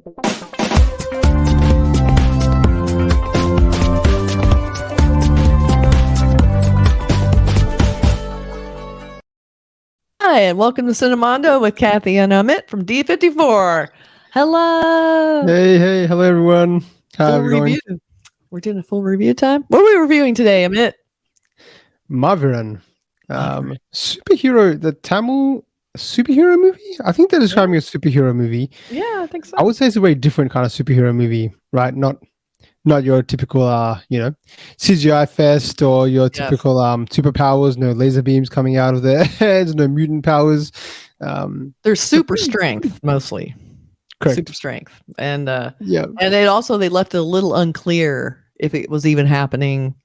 Hi, and welcome to Cinemondo with Kathy and Amit from D54. Hello. Hey, hello everyone. How are we going? We're doing a full review time. What are we reviewing today, Amit? Maaveeran, superhero, the Tamil superhero movie. I think they're describing a superhero movie. Yeah, I think so. I would say it's a very different kind of superhero movie, right? Not your typical, CGI fest or your typical superpowers. No laser beams coming out of their heads. No mutant powers. They're super strength mostly. Correct. Super strength, and and they left it a little unclear if it was even happening.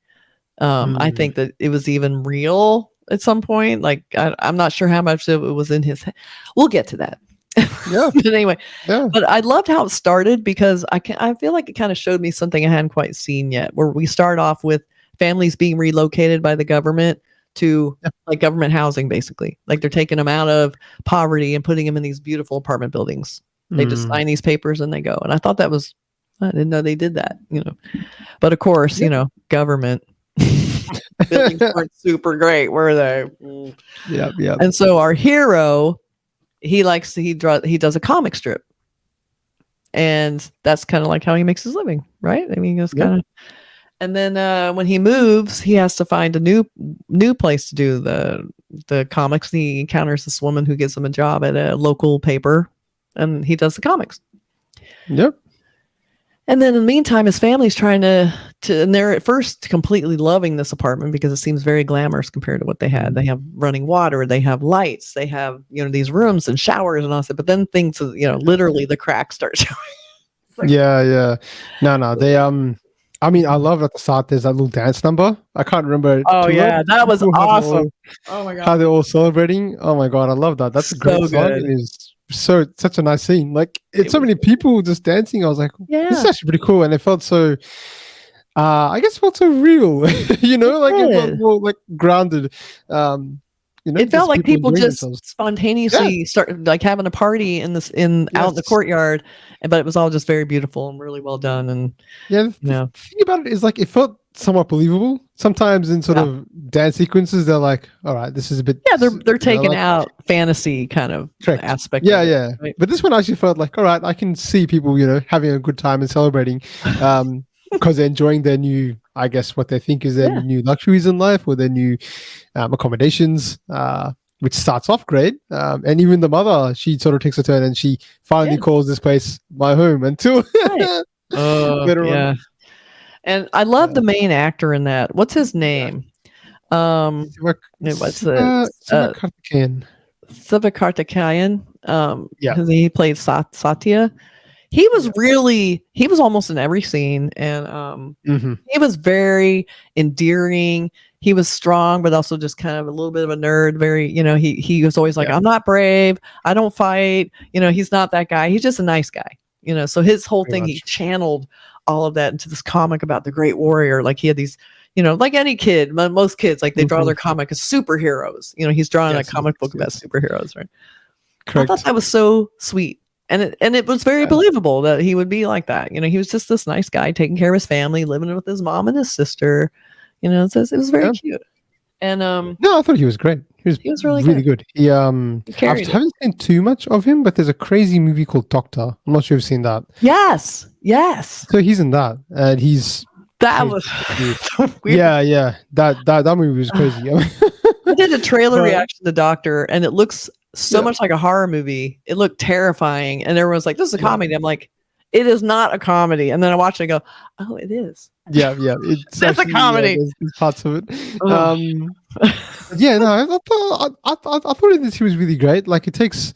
I think that it was even real at some point. Like I'm not sure how much of it was in his head. We'll get to that. Yeah. But anyway, but I loved how it started because I feel like it kind of showed me something I hadn't quite seen yet, where we start off with families being relocated by the government to like government housing, basically. Like they're taking them out of poverty and putting them in these beautiful apartment buildings. They just sign these papers and they go. And I thought I didn't know they did that, But of course, government buildings weren't super great, were they? Yeah. And so our hero, he does a comic strip. And that's kind of like how he makes his living, right? I mean, it's kind of. And then when he moves, he has to find a new place to do the comics. And he encounters this woman who gives him a job at a local paper. And he does the comics. Yep. And then in the meantime, his family's trying to and they're at first completely loving this apartment because it seems very glamorous compared to what they had. They have running water, they have lights, they have, these rooms and showers and all that. But then things, literally the cracks start showing. Yeah. No. They, I mean, I love at the start, there's that little dance number. I can't remember. Oh, yeah. That was awesome. Oh, my God. How they're all celebrating. Oh, my God. I love that. That's a great song. It is such a nice scene. Like, it's so many people just dancing. I was like, this is actually pretty cool. And it felt so, I guess, felt so real. Like, it felt more like grounded. It felt like people just spontaneously started like having a party out in the courtyard, but it was all just very beautiful and really well done. And the thing about it is like it felt somewhat believable. Sometimes in sort of dance sequences, they're like, "All right, this is a bit." Yeah, they're taking out fantasy kind of aspect. Yeah, of it, right? But this one actually felt like, all right, I can see people, having a good time and celebrating, because they're enjoying their new, I guess, what they think is their new luxuries in life or their new accommodations, which starts off great. And even the mother, she sort of takes a turn and she finally calls this place my home until later on. And I love the main actor in that. What's his name? Sivakarthikeyan. Sivakarthikeyan. He played Satya. He was he was almost in every scene, and he was very endearing. He was strong, but also just kind of a little bit of a nerd. Very, he was always like, I'm not brave. I don't fight. He's not that guy. He's just a nice guy. So his whole thing, he channeled all of that into this comic about the great warrior. Like he had these, like any kid, most kids, like they draw their comic as superheroes. He's drawing a comic book about superheroes, right? Correct. I thought that was so sweet. And it was very believable that he would be like that. He was just this nice guy taking care of his family, living with his mom and his sister. It was very cute. And no, I thought he was great. He was really good. I haven't seen too much of him, but there's a crazy movie called Doctor. I'm not sure if you've seen that. Yes. So he's in that, and that was so weird. Yeah. That movie was crazy. I did a trailer reaction to Doctor, and it looks so much like a horror movie. It looked terrifying, and everyone's like, "This is a comedy." I'm like, "It is not a comedy." And then I watch it and go, "Oh, it is." Yeah. It's a comedy. There's parts of it. I thought in this he was really great. Like he was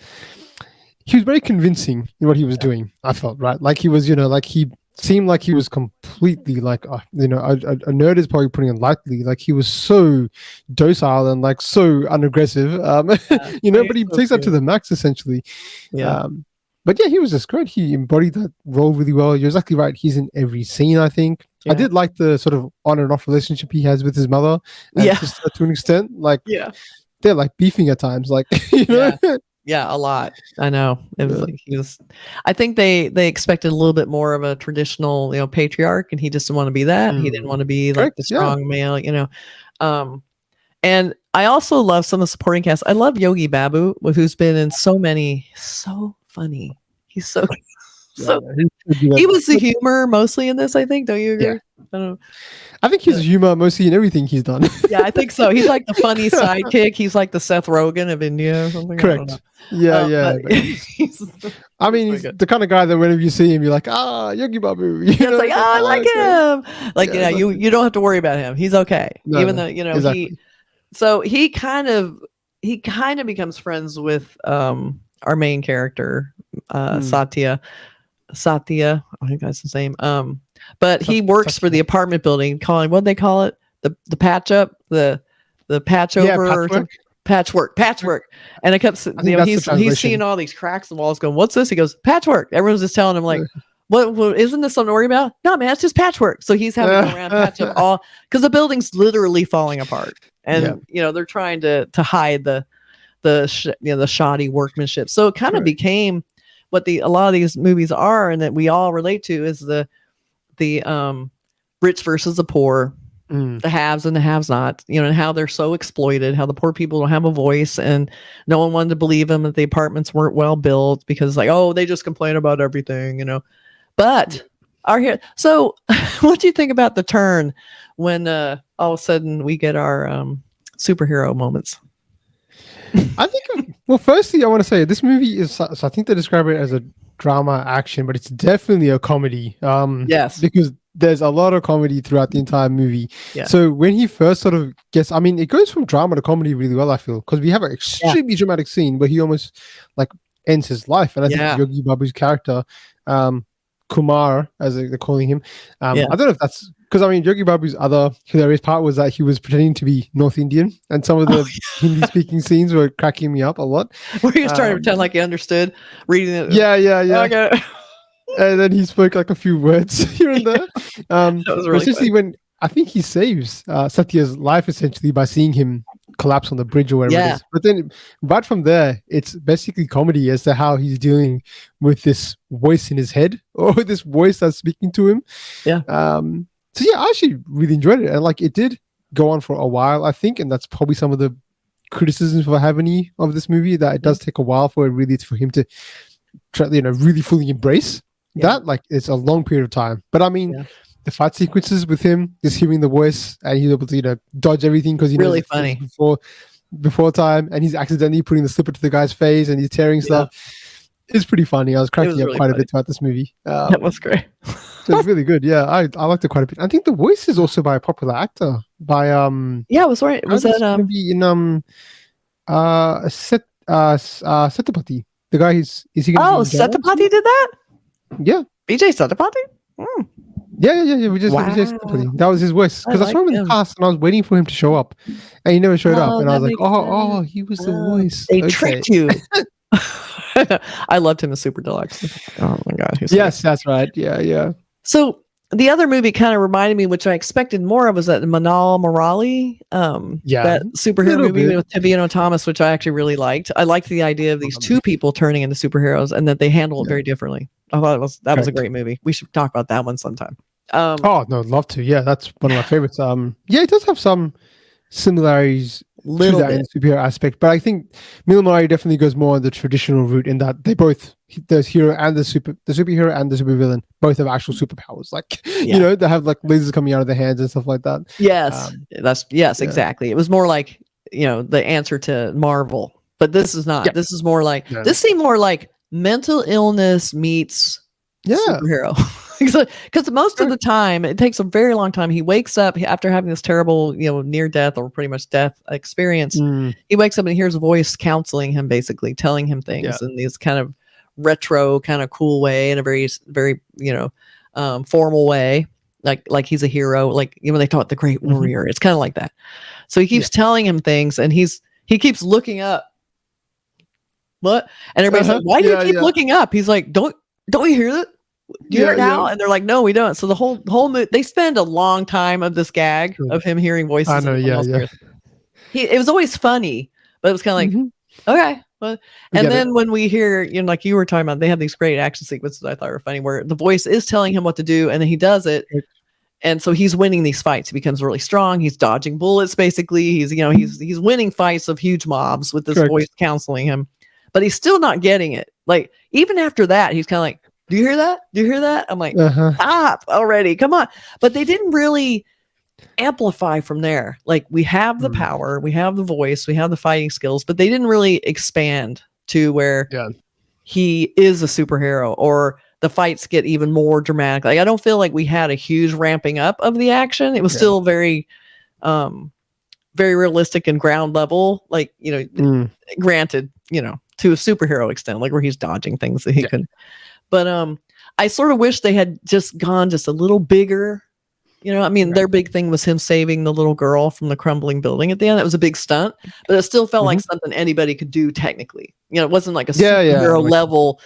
very convincing in what he was doing. I felt right. Like he was, like he seemed like he was completely like, a nerd is probably putting it lightly. Like he was so docile and like so unaggressive. But he takes that to the max essentially. Yeah. But yeah, he was just great. He embodied that role really well. You're exactly right. He's in every scene, I think. Yeah. I did like the sort of on and off relationship he has with his mother. Just to an extent. Like, they're like beefing at times. Like, Yeah, a lot. I know. It was like he was. I think they expected a little bit more of a traditional, patriarch, and he just didn't want to be that. He didn't want to be like the strong male, And I also love some of the supporting cast. I love Yogi Babu, who's been in so many. So funny. He's so he was the humor mostly in this. I think. Don't you agree? Yeah. I don't know. I think he's humor mostly in everything he's done. Yeah, I think so. He's like the funny sidekick. He's like the Seth Rogen of India or something. Correct. Yeah. He's the kind of guy that whenever you see him, you're like, Yogi Babu. It's like, I like him. Like, you don't have to worry about him. He's okay. Even though, exactly. he kind of becomes friends with our main character, Satya. I think that's his name. But he works for the apartment building, calling, what do they call it? The patch up, the patch over, or patchwork. And it kept, he's seeing all these cracks in the walls, going, "What's this?" He goes, "Patchwork." Everyone's just telling him like, "What? Isn't this something to worry about?" No, man, it's just patchwork. So he's having to go around patch up all, because the building's literally falling apart, and they're trying to hide the shoddy workmanship. So it kind of became what a lot of these movies are, and that we all relate to, is the rich versus the poor, the haves and the have-nots, and how they're so exploited, how the poor people don't have a voice, and no one wanted to believe them that the apartments weren't well built because they just complain about everything, but are here. So what do you think about the turn when all of a sudden we get our superhero moments? I think, well, firstly, I want to say this movie is, so I think they describe it as a drama action, but it's definitely a comedy. Yes, because there's a lot of comedy throughout the entire movie. Yeah. So when he first sort of gets, it goes from drama to comedy really well, I feel, because we have an extremely dramatic scene where he almost like ends his life. And I think Yogi Babu's character, Kumar, as they're calling him, I don't know if that's, because Yogi Babu's other hilarious part was that he was pretending to be North Indian, and some of the Hindi speaking scenes were cracking me up a lot. Where he was trying to pretend like he understood reading it. Yeah. Okay. And then he spoke like a few words here and there. That was really essentially when I think he saves Satya's life essentially by seeing him collapse on the bridge or whatever it is. But then right from there, it's basically comedy as to how he's dealing with this voice in his head, or this voice that's speaking to him. Yeah. So yeah, I actually really enjoyed it. And like, it did go on for a while, I think, and that's probably some of the criticisms for having of this movie, that it does take a while for him to try, really fully embrace that. Like, it's a long period of time. But the fight sequences with him, just hearing the voice, and he's able to dodge everything because he really knows funny before time, and he's accidentally putting the slipper to the guy's face and he's tearing stuff. It's pretty funny. I was cracking up quite a bit throughout this movie. That was great. So it's really good. Yeah, I liked it quite a bit. I think the voice is also by a popular actor. By it was right. Was that going to be in Setapati? The guy is he? Setapati did that? Yeah, BJ Setapati. Yeah. Vijay Setapati. That was his voice, because I saw him in the past and I was waiting for him to show up, and he never showed up. And I was like, he was the voice. They tricked you. I loved him in Super Deluxe. Oh my god! Yes, that's right. Yeah. So the other movie kind of reminded me, which I expected more of, was that Manal Morali, that superhero movie with Tivino Thomas, which I actually really liked. I liked the idea of these two people turning into superheroes, and that they handle it very differently. I thought that was a great movie. We should talk about that one sometime. Oh no, I'd love to. Yeah, that's one of my favorites. It does have some similarities to that in the superhero aspect, but I think Mil Murray definitely goes more on the traditional route, in that they both, the hero and the superhero and the supervillain, both have actual superpowers. Like they have like lasers coming out of their hands and stuff like that. Yes, exactly. It was more like the answer to Marvel, but this is not. This is more like this seemed more like mental illness meets superhero. Because most of the time, it takes a very long time. He wakes up after having this terrible, near death or pretty much death experience. He wakes up and hears a voice counseling him, basically telling him things in this kind of retro, kind of cool way, in a very, very, formal way, like he's a hero. Like they taught the great warrior. It's kind of like that. So he keeps telling him things, and he keeps looking up. What? And everybody's like, "Why do you keep looking up?" He's like, "Don't you hear that? Do you hear it now?" And they're like, "No, we don't." So the whole movie, they spend a long time of this gag of him hearing voices. I know, It was always funny, but it was kind of like, okay, But and then when we hear, like you were talking about, they have these great action sequences I thought were funny, where the voice is telling him what to do, and then he does it. And so he's winning these fights. He becomes really strong. He's dodging bullets, basically. He's winning fights of huge mobs with this voice counseling him. But he's still not getting it. Like, even after that, he's kind of like, do you hear that? Do you hear that? I'm like, stop already. Come on. But they didn't really amplify from there. Like, we have the power, we have the voice, we have the fighting skills, but they didn't really expand to where he is a superhero or the fights get even more dramatic. Like, I don't feel like we had a huge ramping up of the action. It was still very realistic and ground level. Like, granted, to a superhero extent, like where he's dodging things that he could. But I sort of wish they had just gone just a little bigger. Their big thing was him saving the little girl from the crumbling building at the end. That was a big stunt, but it still felt like something anybody could do technically. It wasn't like a superhero level,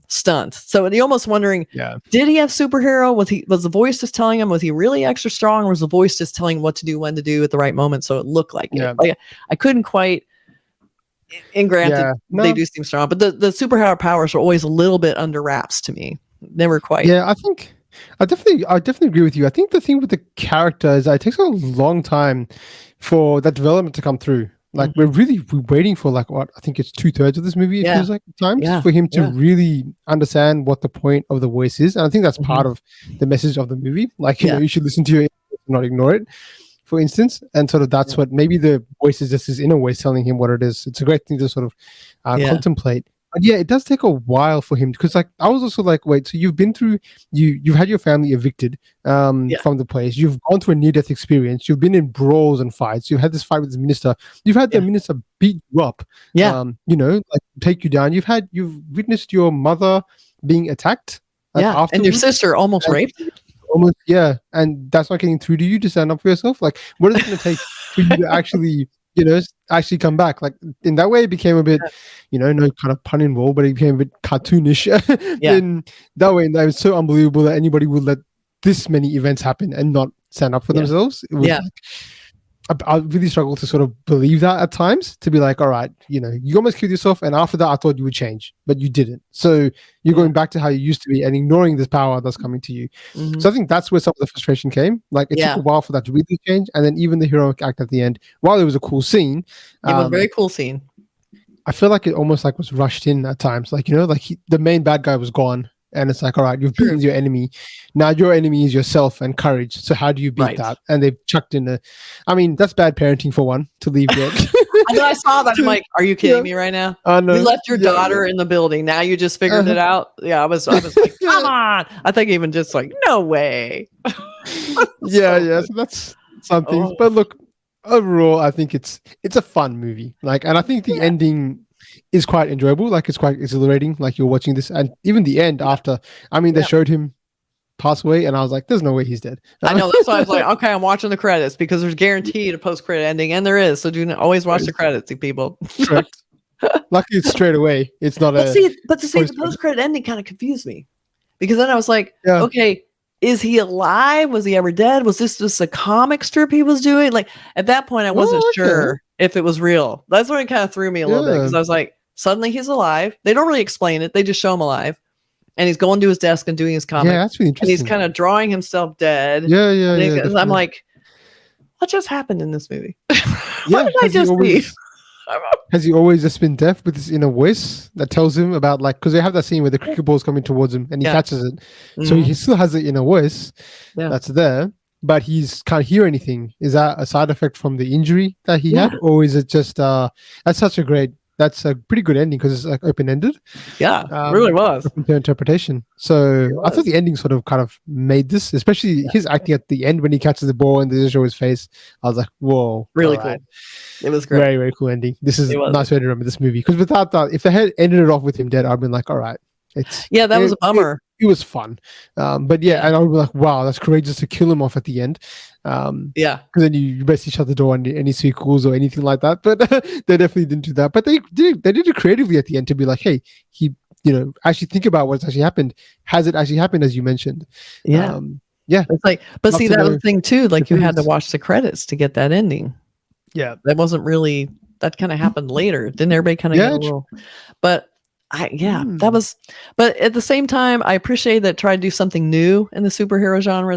stunt. So you're almost wondering, did he have superhero? Was the voice just telling him? Was he really extra strong, or was the voice just telling him what to do, when to do at the right moment, so it looked like it? Like, I couldn't quite. And granted, they do seem strong, but the superhero powers are always a little bit under wraps to me. Never quite. Yeah, I definitely agree with you. I think the thing with the character is that it takes a long time for that development to come through. Like, we're waiting for, like, what I think it's 2/3 of this movie. It feels like at times for him to really understand what the point of the voice is, and I think that's part of the message of the movie. Like, you should listen to your inner, not ignore it, for instance. And sort of that's what maybe the voice is just his inner voice telling him what it is. It's a great thing to sort of contemplate. But it does take a while for him, because, like, I was also like, wait, so you've been through, you've had your family evicted from the place, you've gone through a near-death experience, you've been in brawls and fights, you've had this fight with the minister, you've had the minister beat you up, like, take you down, you've witnessed your mother being attacked, and your sister almost raped. Almost, and that's not getting through to you to stand up for yourself. Like, what is it going to take for you to actually, actually come back? Like, in that way, it became a bit, no kind of pun involved, but it became a bit cartoonish. In that way, and that was so unbelievable that anybody would let this many events happen and not stand up for themselves. It was like, I really struggle to sort of believe that at times, to be like, all right, you almost killed yourself, and after that I thought you would change, but you didn't. So you're going back to how you used to be and ignoring this power that's coming to you. So I think that's where some of the frustration came. Like, it took a while for that to really change, and then even the heroic act at the end, while it was a cool scene, it was a very cool scene. I feel like it almost like was rushed in at times. Like, the main bad guy was gone, and it's like, all right, you've beaten your enemy. Now your enemy is yourself and courage. So how do you beat that? And they've chucked in that's bad parenting for one, to leave it. I saw that. I'm like, are you kidding me right now? You left your daughter in the building. Now you just figured it out. Yeah, I was like, come on. I think even just like, no way. So that's something. But look, overall, I think it's a fun movie. Like, and I think the ending is quite enjoyable. Like, it's quite exhilarating. Like, you're watching this, and even the end after, they showed him pass away, and I was like, there's no way he's dead. I know, that's why I was like, okay, I'm watching the credits, because there's guaranteed a post-credit ending, and there is, so do not always watch the credits, people. Correct. Luckily, it's straight away. It's not but the post-credit ending kind of confused me, because then I was like, okay, is he alive? Was he ever dead? Was this just a comic strip he was doing? Like, at that point, I wasn't sure if it was real. That's when it kind of threw me a little bit, because I was like, suddenly he's alive. They don't really explain it. They just show him alive. And he's going to his desk and doing his comic. Yeah, that's really interesting. And he's kind of drawing himself dead. Yeah. I'm like, what just happened in this movie? What did I just see? Has he always just been deaf with his inner voice that tells him about, like, because they have that scene where the cricket ball's coming towards him and he catches it. So he still has the inner voice that's there, but he's can't hear anything. Is that a side effect from the injury that he had? Or is it just, that's a pretty good ending, because it's like open-ended. Yeah, it really was. Open to interpretation. So I thought the ending sort of kind of made this, especially his acting at the end when he catches the ball and they just show his face. I was like, whoa. Really cool. It was great. Very, very cool ending. This is a nice way to remember this movie. Because without that, if they had ended it off with him dead, I'd been like, all right. That was a bummer. It was fun. But and I would be like, wow, that's courageous to kill him off at the end. Because then you basically shut the door on any sequels or anything like that. But they definitely didn't do that. But they did it creatively at the end to be like, hey, he, actually think about what's actually happened. Has it actually happened, as you mentioned? It's like, but see, that was the thing too. Like, you had to watch the credits to get that ending. Yeah, that wasn't really that kind of happened later. Didn't everybody kind of get a little? But that was. But at the same time, I appreciate that tried to do something new in the superhero genre.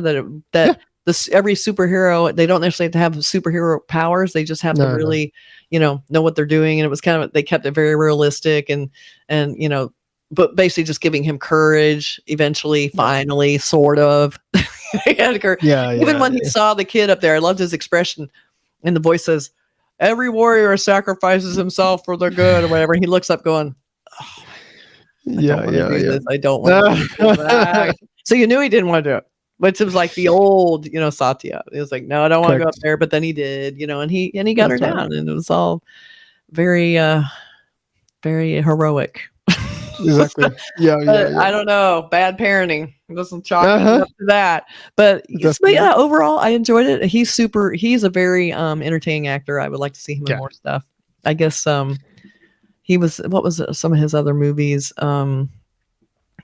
Every superhero, they don't necessarily have to have superhero powers. They just have to really, know what they're doing. And it was kind of, they kept it very realistic and but basically just giving him courage eventually, finally, sort of. Even when he saw the kid up there, I loved his expression. And the voice says, every warrior sacrifices himself for the good or whatever. He looks up going, oh, I don't want to do that. So you knew he didn't want to do it. Which was like the old, Satya. It was like, no, I don't want to go up there, but then he did, and he got her down, and it was all very, very heroic. Exactly. I don't know. Bad parenting. It doesn't chalk up to that. But overall, I enjoyed it. He's a very entertaining actor. I would like to see him in more stuff. I guess he was. What was some of his other movies?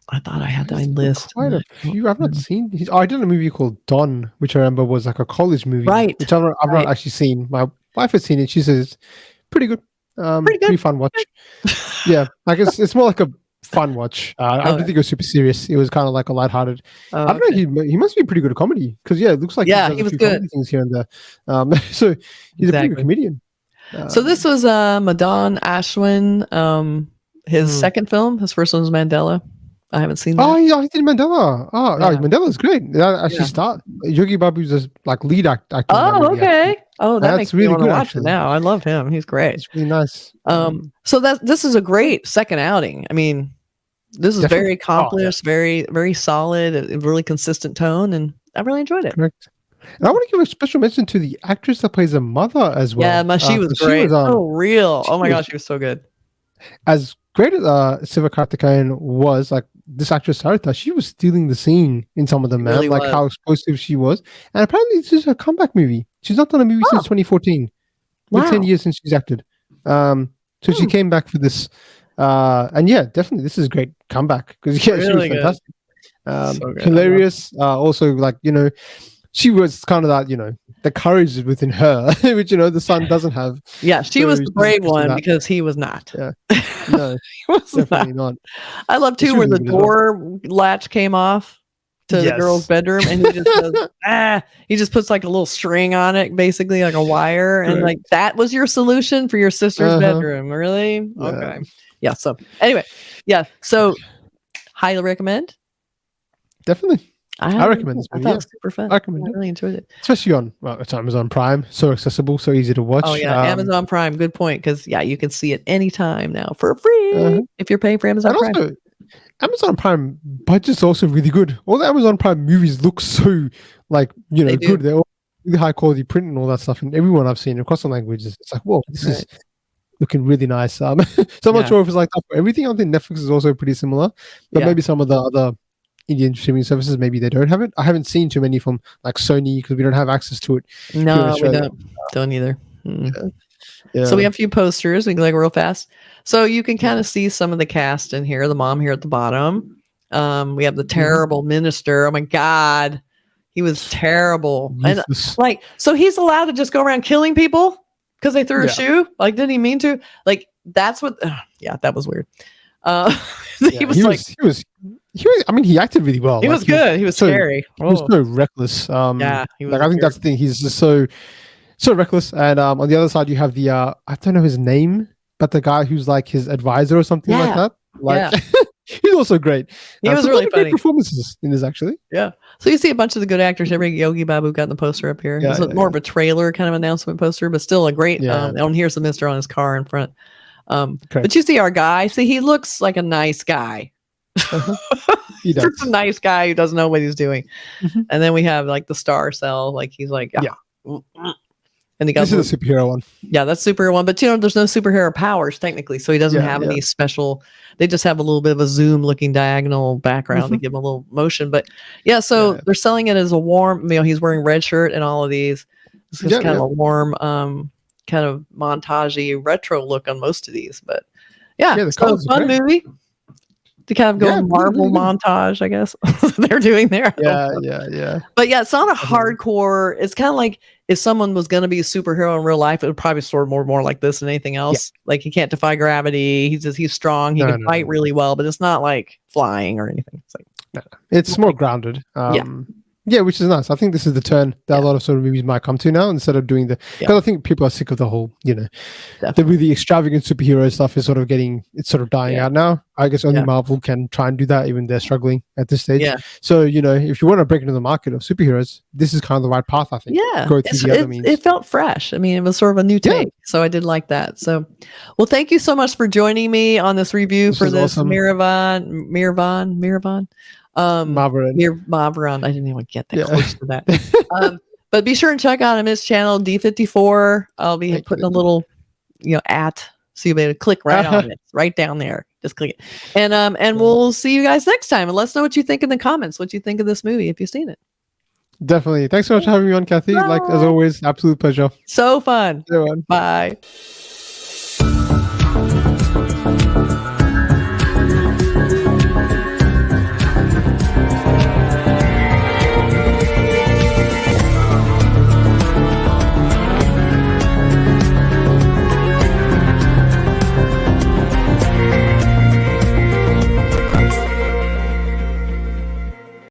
I thought I had that list. Quite a few. I've not seen. I did a movie called Don, which I remember was like a college movie, right? Which I've not actually seen. My wife has seen it. She says pretty good. Pretty fun watch. Yeah, like it's more like a fun watch. I don't think it was super serious. It was kind of like a lighthearted. I don't know. He must be pretty good at comedy because it looks like he was good. Things here and there. So he's a pretty good comedian. So this was Madonne Ashwin. His second film. His first one was Mandela. I haven't seen that. Oh, yeah, he did Mandela. Mandela's great. That actually start. Yogi Babu's just like lead actor. Oh, okay. That makes me want to watch it now. I love him. He's great. It's really nice. So this is a great second outing. I mean, this is very accomplished, very, very solid, a really consistent tone, and I really enjoyed it. Correct. And I want to give a special mention to the actress that plays a mother as well. Yeah, she was great. Real. Oh my gosh, she was so good. As great as Sivakarthikeyan was, like this actress Sarita, she was stealing the scene in some of them, man. Really like how explosive she was. And apparently this is her comeback movie. She's not done a movie since 2014. Wow. 10 years since she's acted. So she came back for this. And definitely this is a great comeback because she was fantastic. Hilarious. Also, like, she was kind of that, the courage within her, which, the son doesn't have. Yeah, she was the brave one because he was not. Yeah. No, he was definitely not. I love too where the door latch came off to the girl's bedroom and he just goes, he just puts like a little string on it, basically like a wire. And like, that was your solution for your sister's bedroom. Really? Yeah. Okay. Yeah. So anyway, so highly recommend. Definitely. I recommend this movie. I thought it was super fun. I really enjoyed it. Especially on it's Amazon Prime. So accessible, so easy to watch. Oh, yeah. Amazon Prime. Good point. Because, you can see it anytime now for free if you're paying for Amazon Prime. Also, Amazon Prime budget's also really good. All the Amazon Prime movies look so, like, good. They're all really high quality print and all that stuff. And everyone I've seen across the languages, it's like, whoa, this is looking really nice. So I'm not sure if it's like that for everything. I think Netflix is also pretty similar. But maybe some of the other Indian streaming services, maybe they don't have it. I haven't seen too many from like Sony because we don't have access to it. No, we don't either. So we have a few posters. We can go real fast. So you can kind of see some of the cast in here. The mom here at the bottom. We have the terrible minister. Oh my God, he was terrible. And like, so he's allowed to just go around killing people because they threw a shoe. Like, didn't he mean to? Like, that's what. That was weird. He was. I mean, he acted really well. He was good. He was scary. He was so reckless. He was like, I think that's the thing. He's just so reckless. And on the other side, you have the I don't know his name, but the guy who's like his advisor or something like that. Like, he's also great. He was really funny. Great performances in this, actually. Yeah. So you see a bunch of the good actors. Every Yogi Babu got in the poster up here. It's more of a trailer kind of announcement poster, but still a great. And here's the mister on his car in front. But you see our guy. See, he looks like a nice guy. He does. Just a nice guy who doesn't know what he's doing. And then we have like the star cell. Like he's like, and this is a superhero one. Yeah, that's superhero one. But there's no superhero powers technically, so he doesn't have any special. They just have a little bit of a zoom looking diagonal background to give him a little motion. But they're selling it as a warm. He's wearing red shirt and all of these. This is kind of a warm, kind of montagey retro look on most of these. But so fun movie. to kind of go Yeah, Marvel really good. montage, I guess. They're doing there. Yeah. But yeah, it's not a Definitely. hardcore. It's kind of like if someone was going to be a superhero in real life, it would probably sort of more like this than anything Yeah. else. Like he can't defy gravity. He's strong. He can fight really well, but it's not like flying or anything. It's like it's more grounded. Yeah. Yeah, which is nice. I think this is the turn that a lot of sort of movies might come to now, instead of doing the, because I think people are sick of the whole, the really extravagant superhero stuff is sort of it's sort of dying out now. I guess only Marvel can try and do that, even they're struggling at this stage. Yeah. So, if you want to break into the market of superheroes, this is kind of the right path, I think. Yeah. Go through the other means. It felt fresh. I mean, it was sort of a new take. So I did like that. So, well, thank you so much for joining me on this review for this awesome. Maaveeran. Maaveeran. I didn't even get that close to that. But be sure and check out Amit's channel, D54. I'll be putting a little, at, so you'll be able to click right on it, right down there. Just click it. And we'll see you guys next time. And let us know what you think in the comments, what you think of this movie, if you've seen it. Definitely. Thanks so much for having me on, Kathy. Bye. Like, as always, absolute pleasure. So fun. Everyone. Bye.